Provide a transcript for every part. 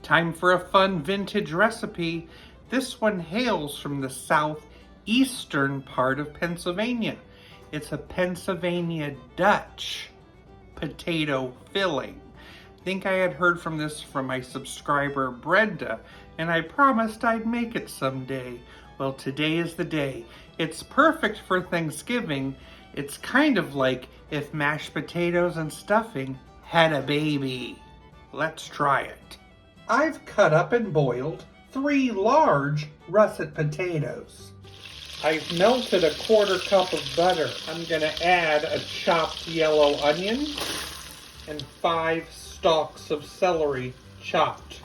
Time for a fun vintage recipe. This one hails from the southeastern part of Pennsylvania. It's a Pennsylvania Dutch potato filling. I think I had heard from this from my subscriber Brenda, and I promised I'd make it someday. Well, today is the day. It's perfect for Thanksgiving. It's kind of like if mashed potatoes and stuffing had a baby. Let's try it. I've cut up and boiled 3 large russet potatoes. I've melted a 1/4 cup of butter. I'm gonna add a chopped yellow onion and 5 stalks of celery chopped.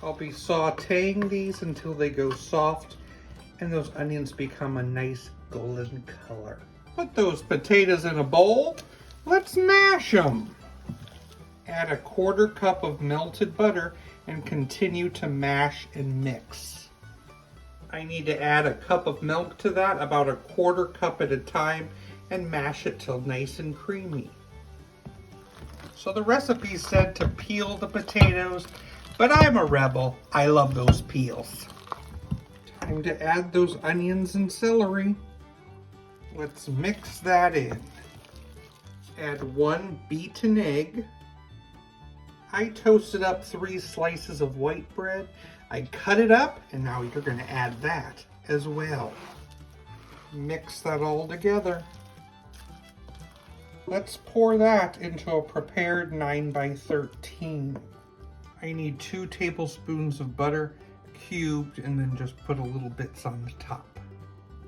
I'll be sauteing these until they go soft and those onions become a nice golden color. Put those potatoes in a bowl. Let's mash them. Add a 1/4 cup of melted butter and continue to mash and mix. I need to add a cup of milk to that, about a 1/4 cup at a time, and mash it till nice and creamy. So the recipe said to peel the potatoes, but I'm a rebel. I love those peels. Time to add those onions and celery. Let's mix that in. Add 1 beaten egg. I toasted up 3 slices of white bread. I cut it up, and now you're going to add that as well. Mix that all together. Let's pour that into a prepared 9x13. I need 2 tablespoons of butter cubed, and then just put a little bits on the top.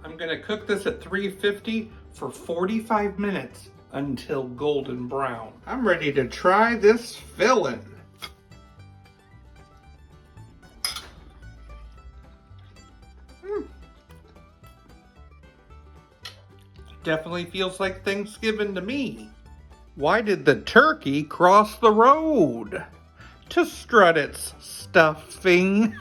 I'm going to cook this at 350 for 45 minutes. Until golden brown. I'm ready to try this filling. Definitely feels like Thanksgiving to me. Why did the turkey cross the road? To strut its stuffing.